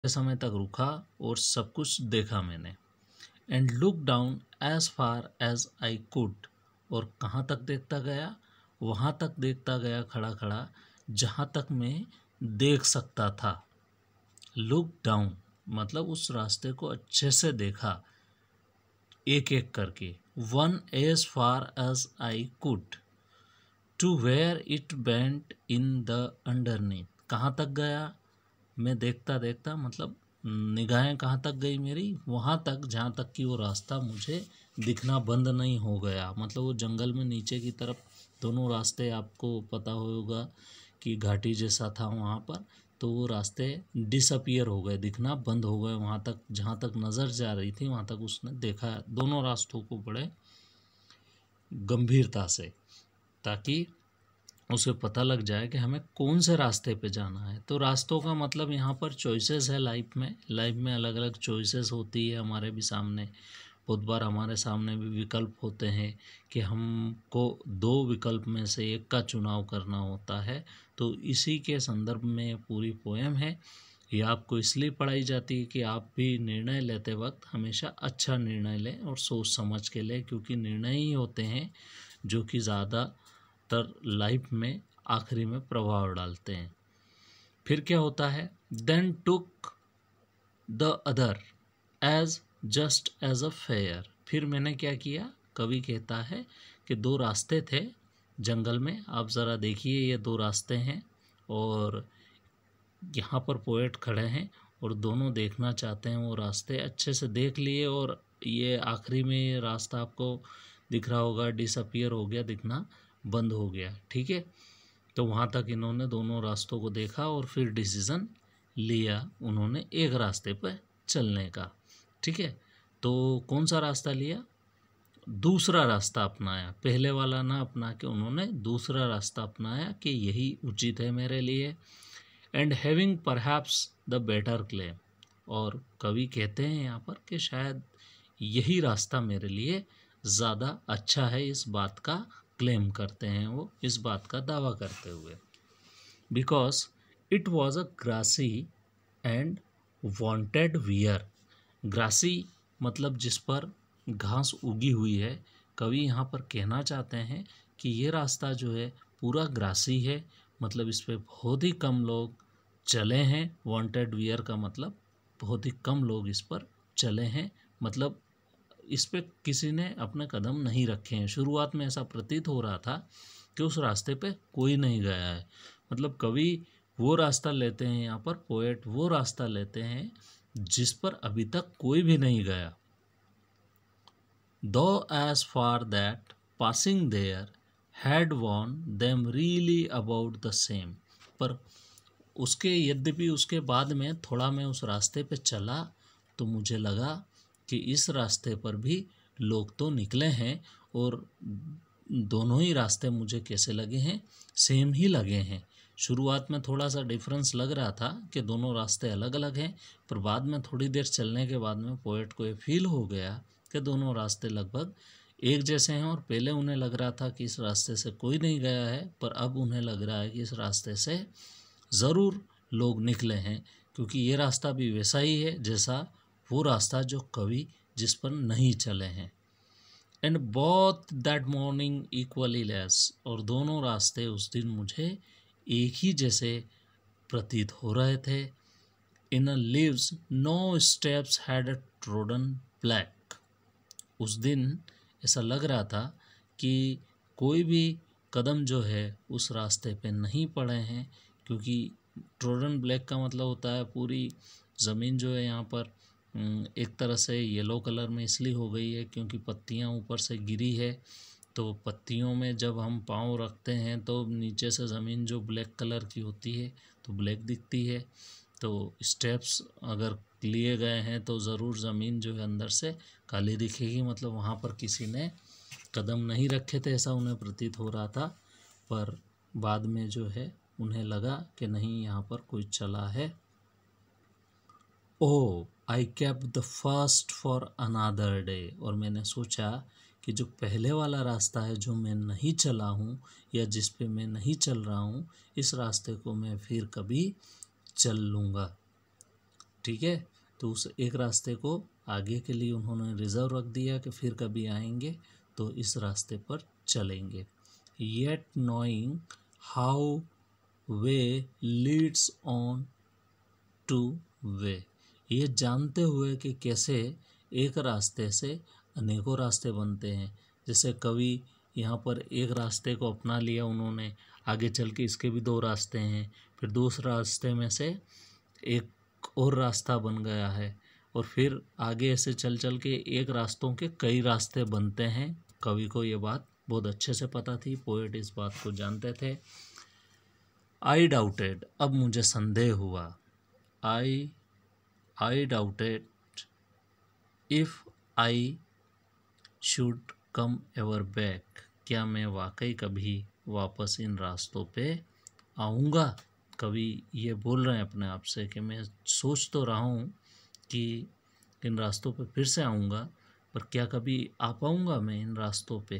समय तक रुका और सब कुछ देखा मैंने। And look down as far as I could, और कहाँ तक देखता गया, वहाँ तक देखता गया खड़ा खड़ा जहाँ तक मैं देख सकता था। लुक डाउन मतलब उस रास्ते को अच्छे से देखा, एक एक करके। One as far as I could to where it bent in the underneath. कहाँ तक गया मैं देखता देखता, मतलब निगाहें कहाँ तक गई मेरी, वहाँ तक जहाँ तक कि वो रास्ता मुझे दिखना बंद नहीं हो गया। मतलब वो जंगल में नीचे की तरफ दोनों रास्ते, आपको पता होगा कि घाटी जैसा था वहाँ पर, तो वो रास्ते डिसअपियर हो गए, दिखना बंद हो गए। वहाँ तक जहाँ तक नज़र जा रही थी वहाँ तक उसने देखा दोनों रास्तों को बड़े गंभीरता से, ताकि उसे पता लग जाए कि हमें कौन से रास्ते पे जाना है। तो रास्तों का मतलब यहाँ पर चॉइसेस है। लाइफ में अलग अलग चॉइसेस होती है हमारे भी सामने। बहुत बार हमारे सामने भी विकल्प होते हैं कि हमको दो विकल्प में से एक का चुनाव करना होता है। तो इसी के संदर्भ में पूरी पोएम है। ये आपको इसलिए पढ़ाई जाती है कि आप भी निर्णय लेते वक्त हमेशा अच्छा निर्णय लें और सोच समझ के लें, क्योंकि निर्णय ही होते हैं जो कि ज़्यादातर लाइफ में आखिरी में प्रभाव डालते हैं। फिर क्या होता है, then took the other as just as a fair. फिर मैंने क्या किया, कवि कहता है कि दो रास्ते थे जंगल में। आप ज़रा देखिए, ये दो रास्ते हैं और यहाँ पर पोएट खड़े हैं और दोनों देखना चाहते हैं वो रास्ते। अच्छे से देख लिए और ये आखिरी में ये रास्ता आपको दिख रहा होगा, डिसअपियर हो गया, दिखना बंद हो गया। ठीक है, तो वहाँ तक इन्होंने दोनों रास्तों को देखा और फिर डिसीज़न लिया उन्होंने एक रास्ते पर चलने का। ठीक है, तो कौन सा रास्ता लिया, दूसरा रास्ता अपनाया। पहले वाला ना अपना के उन्होंने दूसरा रास्ता अपनाया कि यही उचित है मेरे लिए। And having perhaps the better claim, और कवि कहते हैं यहाँ पर कि शायद यही रास्ता मेरे लिए ज़्यादा अच्छा है, इस बात का क्लेम करते हैं वो, इस बात का दावा करते हुए। Because it was a grassy and wanted wear. Grassy मतलब जिस पर घास उगी हुई है। कवि यहाँ पर कहना चाहते हैं कि ये रास्ता जो है पूरा ग्रासी है, मतलब इस पर बहुत ही कम लोग चले हैं। वांटेड वियर का मतलब बहुत ही कम लोग इस पर चले हैं, मतलब इस पे किसी ने अपने कदम नहीं रखे हैं। शुरुआत में ऐसा प्रतीत हो रहा था कि उस रास्ते पे कोई नहीं गया है। मतलब कवि वो रास्ता लेते हैं, यहाँ पर पोएट वो रास्ता लेते हैं जिस पर अभी तक कोई भी नहीं गया। Though as far that passing there had worn them really about the same. पर उसके यद्यपि उसके बाद में थोड़ा मैं उस रास्ते पे चला तो मुझे लगा कि इस रास्ते पर भी लोग तो निकले हैं और दोनों ही रास्ते मुझे कैसे लगे हैं, सेम ही लगे हैं। शुरुआत में थोड़ा सा डिफरेंस लग रहा था कि दोनों रास्ते अलग अलग हैं, पर बाद में थोड़ी देर चलने के बाद में पोएट को ये फील हो गया कि दोनों रास्ते लगभग एक जैसे हैं। और पहले उन्हें लग रहा था कि इस रास्ते से कोई नहीं गया है, पर अब उन्हें लग रहा है कि इस रास्ते से ज़रूर लोग निकले हैं, क्योंकि ये रास्ता भी वैसा ही है जैसा वो रास्ता जो कवि जिस पर नहीं चले हैं। And both that morning equally less, और दोनों रास्ते उस दिन मुझे एक ही जैसे प्रतीत हो रहे थे। In a leaves no steps had a trodden black. उस दिन ऐसा लग रहा था कि कोई भी कदम जो है उस रास्ते पे नहीं पड़े हैं, क्योंकि ट्रोडन ब्लैक का मतलब होता है पूरी ज़मीन जो है यहाँ पर एक तरह से येलो कलर में इसलिए हो गई है क्योंकि पत्तियाँ ऊपर से गिरी है। तो पत्तियों में जब हम पाँव रखते हैं तो नीचे से ज़मीन जो ब्लैक कलर की होती है तो ब्लैक दिखती है। तो स्टेप्स अगर लिए गए हैं तो ज़रूर ज़मीन जो है अंदर से काली दिखेगी, मतलब वहाँ पर किसी ने कदम नहीं रखे थे, ऐसा उन्हें प्रतीत हो रहा था। पर बाद में जो है उन्हें लगा कि नहीं, यहाँ पर कोई चला है। Oh I kept the first for another day, और मैंने सोचा कि जो पहले वाला रास्ता है जो मैं नहीं चला हूँ या जिस पे मैं नहीं चल रहा हूँ, इस रास्ते को मैं फिर कभी चल लूँगा। ठीक है। तो उस एक रास्ते को आगे के लिए उन्होंने रिजर्व रख दिया कि फिर कभी आएंगे तो इस रास्ते पर चलेंगे। Yet knowing how way Leeds on two way, ये जानते हुए कि कैसे एक रास्ते से अनेकों रास्ते बनते हैं। जैसे कवि यहाँ पर एक रास्ते को अपना लिया उन्होंने, आगे चल के इसके भी दो रास्ते हैं, फिर दूसरा रास्ते में से एक और रास्ता बन गया है, और फिर आगे ऐसे चल चल के एक रास्तों के कई रास्ते बनते हैं। कवि को ये बात बहुत अच्छे से पता थी, पोएट इस बात को जानते थे। आई डाउटेड, अब मुझे संदेह हुआ। आई doubted if I should come ever back, क्या मैं वाकई कभी वापस इन रास्तों पे आऊँगा। कभी ये बोल रहे हैं अपने आप से कि मैं सोच तो रहा हूँ कि इन रास्तों पे फिर से आऊँगा, पर क्या कभी आ पाऊँगा मैं इन रास्तों पे।